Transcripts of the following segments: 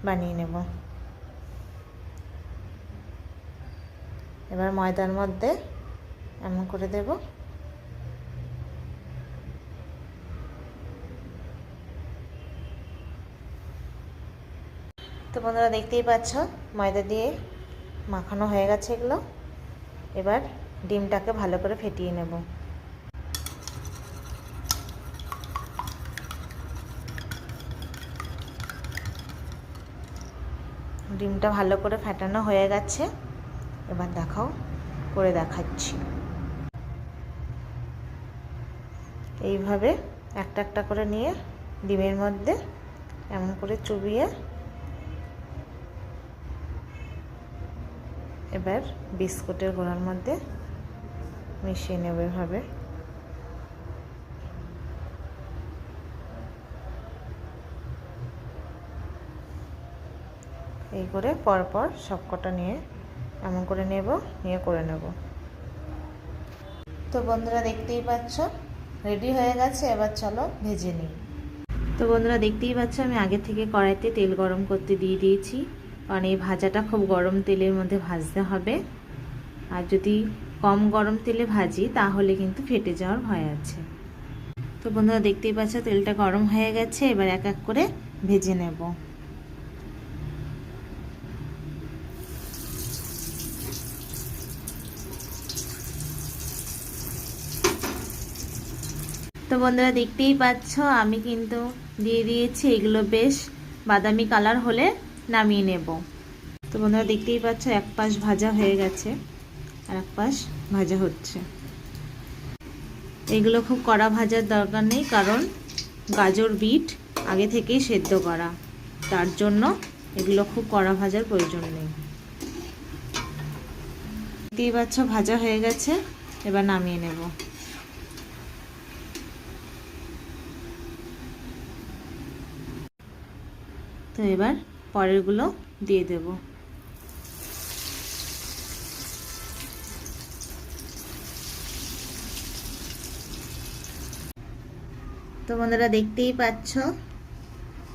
বানিয়ে নেব। এবার ময়দার মধ্যে এমন করে দেব। তো বন্ধুরা দেখতেই পাচ্ছ ময়দা দিয়ে মাখানো হয়ে গেছে এগুলো। এবার ডিমটাকে ভালো করে ফেটিয়ে নেব। ডিমটা ভালো করে ফেটানো হয়ে গেছে। এবার দেখাও, করে দেখাচ্ছি। এইভাবে একটা একটা করে নিয়ে ডিমের মধ্যে এমন করে চুবিয়ে এবার বিস্কুটের গোলার মধ্যে মিশিয়ে নেব। এভাবে এই করে পরপর সবকটা নিয়ে এমন করে নেব, নিয়ে করে নেব। তো বন্ধুরা দেখতেই পাচ্ছ রেডি হয়ে গেছে। এবার চলো ভেজে নিই। তো বন্ধুরা দেখতেই পাচ্ছ আমি আগে থেকে কড়াইতে তেল গরম করতে দিয়ে দিয়েছি, কারণ এই ভাজাটা খুব গরম তেলের মধ্যে ভাজতে হবে। আর যদি কম গরম তেলে ভাজি তাহলে কিন্তু ফেটে যাওয়ার ভয় আছে। তো বন্ধুরা দেখতেই পাচ্ছ তেলটা গরম হয়ে গেছে। এবার এক এক করে ভেজে নেব। তো বন্ধুরা দেখতেই পাচ্ছ আমি কিন্তু দিয়ে দিয়েছি। এগুলো বেশ বাদামি কালার হলে নামিয়ে নেব। তো বন্ধুরা দেখতেই পাচ্ছ এক পাশ ভাজা হয়ে গেছে আর এক পাশ ভাজা হচ্ছে। এগুলো খুব কড়া ভাজার দরকার নেই, কারণ গাজর বিট আগে থেকেই সেদ্ধ করা, তার জন্য এগুলো খুব কড়া ভাজার প্রয়োজন নেই। দেখতেই পাচ্ছ ভাজা হয়ে গেছে। এবার নামিয়ে নেব। তো এবার পরেরগুলো দিয়ে দেব। তো বন্ধুরা দেখতেই পাচ্ছ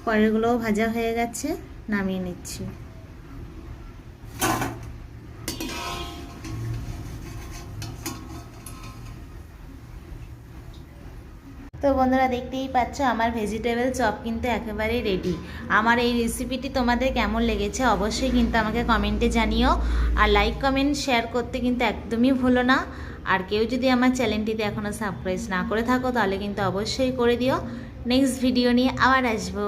পরেরগুলোও ভাজা হয়ে গেছে, নামিয়ে নিচ্ছি। তো বন্ধুরা দেখতেই পাচ্ছ আমার ভেজিটেবল চপ কিন্তু একেবারেই রেডি। আমার এই রেসিপিটি তোমাদের কেমন লেগেছে অবশ্যই কিন্তু আমাকে কমেন্টে জানিও। আর লাইক কমেন্ট শেয়ার করতে কিন্তু একদমই ভুলো না। আর কেউ যদি আমার চ্যানেলটিতে এখনও সাবস্ক্রাইব না করে থাকো তাহলে কিন্তু অবশ্যই করে দিও। নেক্সট ভিডিও নিয়ে আবার আসবো।